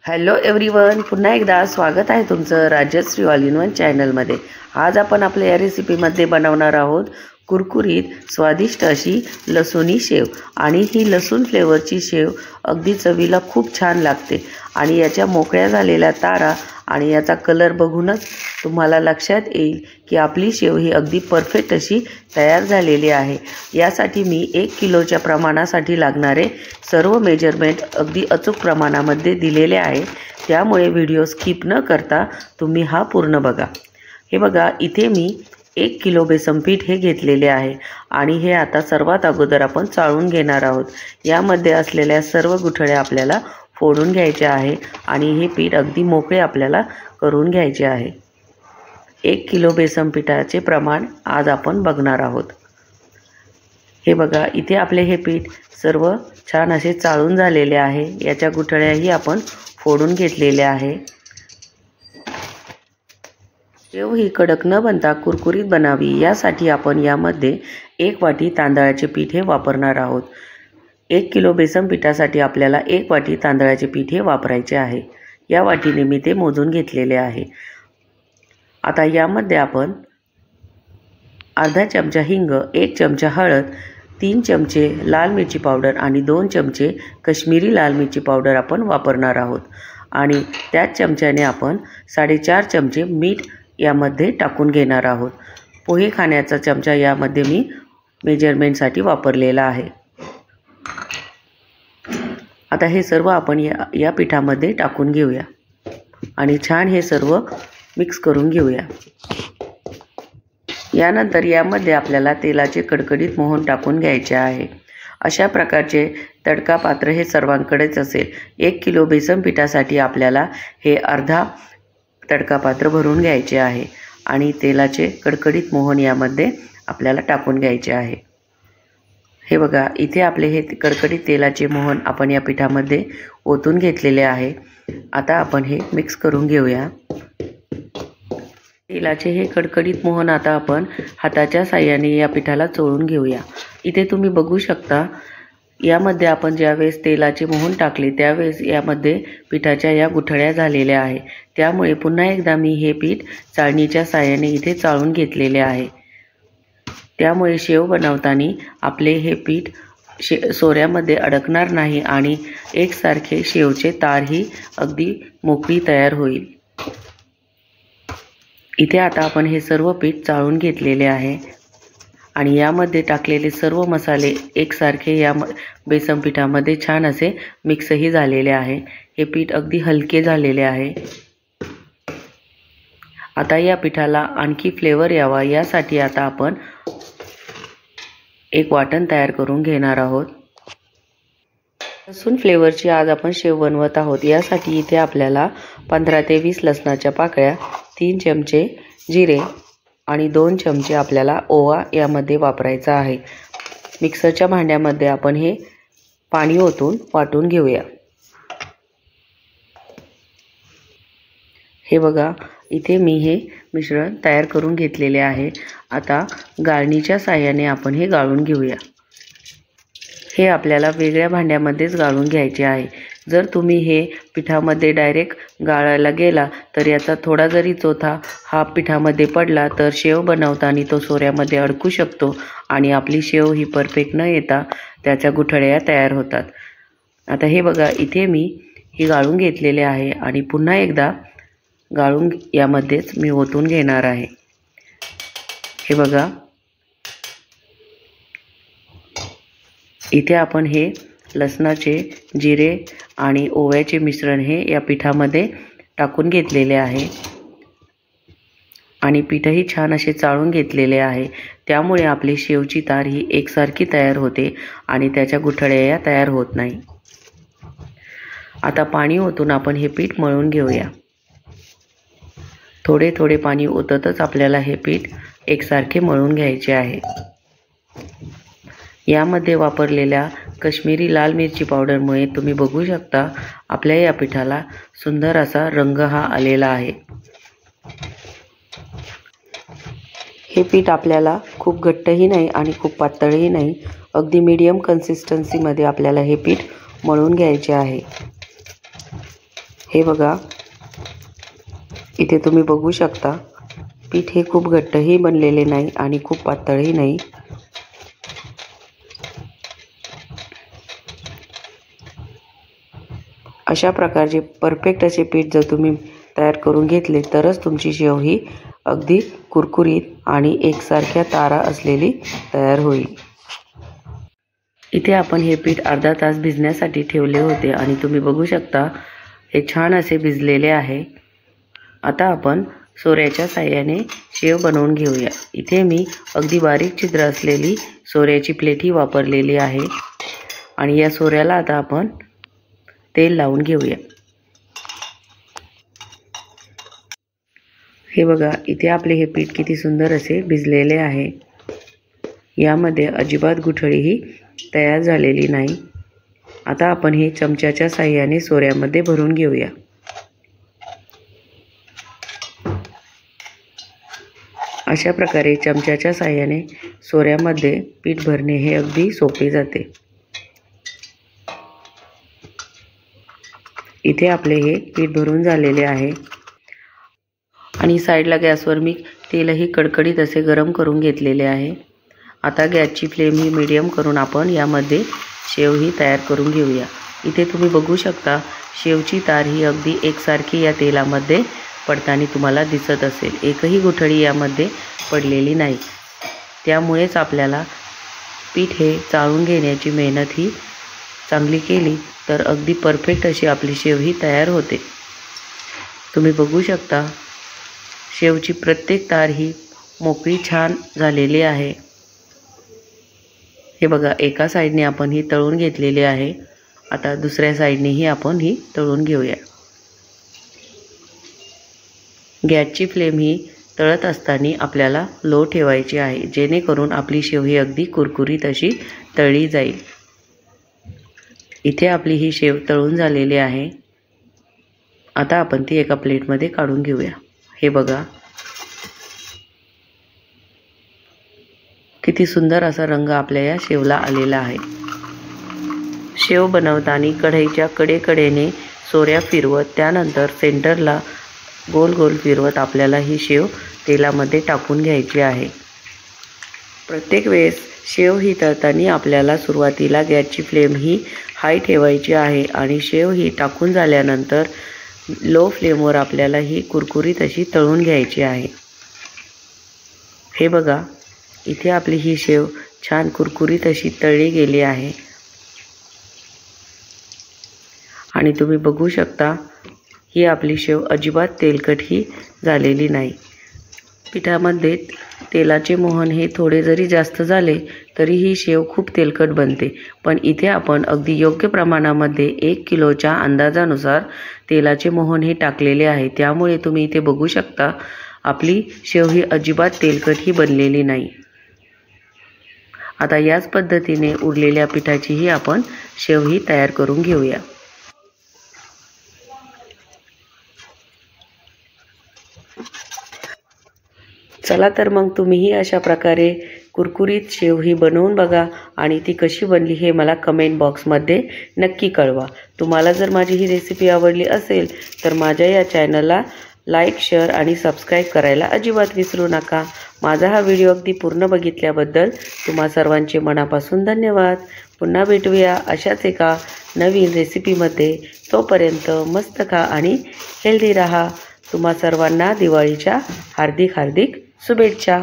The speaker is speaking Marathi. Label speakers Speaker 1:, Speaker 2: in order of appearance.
Speaker 1: हॅलो एव्हरीवन, पुन्हा एकदा स्वागत आहे तुमचं राजश्री ऑल इन वन चॅनलमध्ये। आज आपण आपल्या या रेसिपीमध्ये बनवणार आहोत कुरकुरीत स्वादिष्ट अशी लसूणी शेव। आणि ही लसूण फ्लेवरची शेव अगदी चवीला खूप छान लागते। आणि याच्या मोकळ्या झालेल्या तारा आणि याचा कलर बघूनच तुम्हाला लक्षात येईल की आपली शेव ही अगदी परफेक्ट अशी तयार झालेली आहे। यासाठी मी 1 किलोच्या प्रमाणासाठी लागणारे सर्व मेजरमेंट अगदी अचूक प्रमाणामध्ये दिलेले आहे। त्यामुळे व्हिडिओ स्किप न करता तुम्ही हा पूर्ण बघा। हे बघा, इथे मी 1 किलो बेसन पीठ हे घेतलेले आहे आणि हे आता सर्वात अगोदर आपण चाळून घेणार आहोत। यामध्ये असलेल्या सर्व गुठळ्या आपल्याला फोडून घ्यायचे आहे आणि हे पीठ अगदी मोकळे आपल्याला करून घ्यायचे आहे। 1 किलो बेसन पिठाचे प्रमाण आज आपण बघणार आहोत। हे बघा, इथे आपले हे पीठ सर्व छान असे चाळून झालेले आहे। याच्या गुठळ्याही आपण फोडून घेतलेल्या आहे। शेव ही कडक न बनता कुरकुरीत बनावी यासाठी आपण यामध्ये 1 वाटी तांदळाचे पीठ हे वापरणार आहोत। 1 किलो बेसन पिठासाठी आपल्याला 1 वाटी तांदळाचे पीठ हे वापरायचे आहे। या वाटीने मी ते मोजून घेतलेले आहे। आता यामध्ये आपण अर्धा चमचा हिंग, 1 चमचा हळद, 3 चमचे लाल मिरची पावडर आणि 2 चमचे काश्मीरी लाल मिरची पावडर आपण वापरणार आहोत। आणि त्याच चमच्याने आपण 4.5 चमचे मीठ यामध्ये टाकून घेणार आहोत। पोहे खाण्याचा चमचा यामध्ये मी मेजरमेंटसाठी वापरलेला आहे। आता हे सर्व आपण या पिठामध्ये टाकून घेऊया आणि छान हे सर्व मिक्स करून घेऊया। यानंतर यामध्ये आपल्याला तेलाचे कडकडीत मोहन टाकून घ्यायचे आहे। अशा प्रकारचे तडका पात्र हे सर्वांकडेच असेल। 1 किलो बेसन पिठासाठी आपल्याला हे अर्धा तडका पात्र भरून घ्यायचे आहे आणि तेलाचे कडकडीत मोहन यामध्ये आपल्याला टाकून घ्यायचे आहे। हे बघा, इथे आपले हे कडकडीत तेलाचे मोहन आपण या पिठामध्ये ओतून घेतलेले आहे। आता आपण हे मिक्स करून घेऊया। तेलाचे हे कडकडीत मोहन आता आपण हाताच्या साहाय्याने या पिठाला चोळून घेऊया। इथे तुम्ही बघू शकता, यामध्ये आपण ज्यावेळेस तेलाचे मोहन टाकले त्यावेळेस यामध्ये पिठाच्या या गुठळ्या झालेल्या आहे। त्यामुळे पुन्हा एकदा मी हे पीठ चाळणीच्या साहाय्याने इथे चाळून घेतलेले आहे। त्यामुळे शेव बनवताना आपले हे पीठ सोऱ्यामध्ये अडकणार नाही आणि एकसारखे शेवचे तारही अगदी मोकळी तयार होईल। इथे आता आपण हे सर्व पीठ चाळून घेतलेले आहे आणि यामध्ये टाकलेले सर्व मसाले एकसारखे या बेसन पिठामध्ये छान असे मिक्सही झालेले आहे। हे पीठ अगदी हलके झालेले आहे। आता या पिठाला आणखी फ्लेवर यावा यासाठी आता आपण एक वाटण तयार करून घेणार आहोत। लसूण फ्लेवरची आज आपण शेव बनवत आहोत। यासाठी इथे आपल्याला 15 ते 20 लसणाच्या पाकळ्या, 3 चमचे जिरे आणि 2 चमचे आपल्याला ओवा यामध्ये वापरायचा आहे। मिक्सरच्या भांड्यामध्ये आपण हे पाणी ओतून वाटून घेऊया। हे बघा, इथे मी हे मिश्रण तयार करून घेतलेले आहे। आता गाळणीच्या साहाय्याने आपण हे गाळून घेऊया। हे आपल्याला वेगळ्या भांड्यामध्येच गाळून घ्यायचे आहे। जर तुम्ही हे पिठामध्ये डायरेक्ट गाळायला गेला तर याचा थोडा जरी चोथा हा पिठामध्ये पडला तर शेव बनवताना तो सोऱ्यामध्ये अडकू शकतो आणि आपली शेव ही परफेक्ट न येता त्याच्या गुठळ्या तयार होतात। आता हे बघा, इथे मी हे गाळून घेतलेले आहे आणि पुन्हा एकदा गाळून यामध्येच मी ओतून घेणार आहे। हे बघा, इथे आपण हे लसणाचे, जिरे आणि ओव्याचे मिश्रण हे या पिठामध्ये टाकून घेतलेले आहे आणि पीठही छान असे चाळून घेतलेले आहे। त्यामुळे आपली शेवची तार ही एकसारखी तयार होते आणि त्याच्या गुठळ्या या तयार होत नाही। आता पाणी ओतून आपण हे पीठ मळून घेऊया। थोडे थोडे पाणी ओततच आपल्याला हे पीठ एकसारखे मळून घ्यायचे आहे। यामध्ये वापरलेल्या काश्मीरी लाल मिरची पावडरमुळे तुम्ही बघू शकता आपल्या या पिठाला सुंदर असा रंग हा आलेला आहे। हे पीठ आपल्याला खूप घट्टही नाही आणि खूप पातळही नाही, अगदी मीडियम कन्सिस्टन्सीमध्ये आपल्याला हे पीठ मळून घ्यायचे आहे। हे बघा, इथे तुम्ही बघू शकता पीठ हे खूप घट्टही बनलेले नाही आणि खूप पातळही नाही. अशा प्रकारचे परफेक्ट असे पीठ जर तुम्ही तयार करून घेतले तरच तुमची शेव ही अगदी कुरकुरीत आणि एकसारख्या तारा असलेली तयार होईल. इथे आपण हे पीठ अर्धा तास भिजण्यासाठी ठेवले होते आणि तुम्ही बघू शकता हे छान असे भिजलेले आहे. आता आपण सोऱ्याच्या साहाय्याने शेव बनवून घेऊया. इथे मी अगदी बारीक छिद्र असलेली सोऱ्याची प्लेट ही वापरलेली आहे आणि या सोऱ्याला आता आपण तेल लावून घेऊया. हे बघा, इथे आपले हे पीठ किती सुंदर असे भिजलेले आहे. यामध्ये अजिबात गुठळीही तयार झालेली नाही. आता आपण हे चमच्याच्या साहाय्याने सोऱ्यामध्ये भरून घेऊया. अशा प्रकारे चमच्याच्या साहाय्याने सोऱ्यामध्ये पीठ भरणे हे अगदी सोपे जाते. इथे आपले हे पीठ भरून झालेले आहे आणि साईडला गॅसवर मी तेलही कडकडीत असे गरम करून घेतलेले आहे. आता गॅसची फ्लेम ही मीडियम करून आपण यामध्ये शेव ही तयार करून घेऊया. इथे तुम्ही बघू शकता शेवची तार ही अगदी एकसारखी या तेलामध्ये पडताना तुम्हाला दिसत असेल. एकही गुठळी यामध्ये पडलेली नाही. त्यामुळेच आपल्याला पीठ हे चाळून घेण्याची मेहनत ही चांगली केली तर अगदी परफेक्ट अशी आपली शेव ही तयार होते. तुम्ही बघू शकता शेवची प्रत्येक तार ही मोकळी छान झालेली आहे. हे बघा, एका साईडने आपण ही तळून घेतलेली आहे. आता दुसऱ्या साईडनेही आपण ही तळून घेऊया. गॅसची फ्लेम ही तळत असताना आपल्याला लो ठेवायची आहे, जेणेकरून आपली शेव ही अगदी कुरकुरीत अशी तळली जाईल. इथे आपली ही शेव तळून झालेली आहे. आता आपण ती एका प्लेटमध्ये काढून घेऊया. हे बघा, किती सुंदर असा रंग आपल्या या शेवला आलेला आहे. शेव बनवताना कढईच्या कडेकडेने सोऱ्या फिरवत त्यानंतर सेंटरला गोल गोल फिरवत आपल्याला ही शेव तेलामध्ये टाकून घ्यायची आहे. प्रत्येक वेळेस शेव ही तळताना आपल्याला सुरुवातीला गॅसची फ्लेम ही हाय ठेवायची आहे आणि शेव ही टाकून झाल्यानंतर लो फ्लेमवर आपल्याला ही कुरकुरीत अशी तळून घ्यायची आहे. हे बघा, इथे आपली ही शेव छान कुरकुरीत अशी तळली गेली आहे आणि तुम्ही बघू शकता ही आपली शेव अजिबात तेलकटही झालेली नाही. पिठामध्ये तेलाचे मोहन हे थोडे जरी जास्त झाले तरी ही शेव खूप तेलकट बनते. पण इथे आपण अगदी योग्य प्रमाणामध्ये 1 किलोच्या अंदाजानुसार तेलाचे मोहन हे टाकलेले आहे. त्यामुळे तुम्ही इथे बघू शकता आपली शेव ही अजिबात तेलकटही बनलेली नाही. आता याच पद्धतीने उरलेल्या पिठाचीही आपण शेव ही तयार करून घेऊया. चला तर मग तुम्हीही अशा प्रकारे कुरकुरीत शेव ही बनवून बघा आणि ती कशी बनली हे मला कमेंट बॉक्समध्ये नक्की कळवा. तुम्हाला जर माझी ही रेसिपी आवडली असेल तर माझ्या या चॅनलला लाईक, शेअर आणि सबस्क्राईब करायला अजिबात विसरू नका. माझा हा व्हिडिओ अगदी पूर्ण बघितल्याबद्दल तुम्हा सर्वांचे मनापासून धन्यवाद. पुन्हा भेटूया अशाच एका नवीन रेसिपीमध्ये. तोपर्यंत मस्त खा आणि हेल्दी राहा. तुम्हा सर्वांना दिवाळीच्या हार्दिक शुभेच्छा.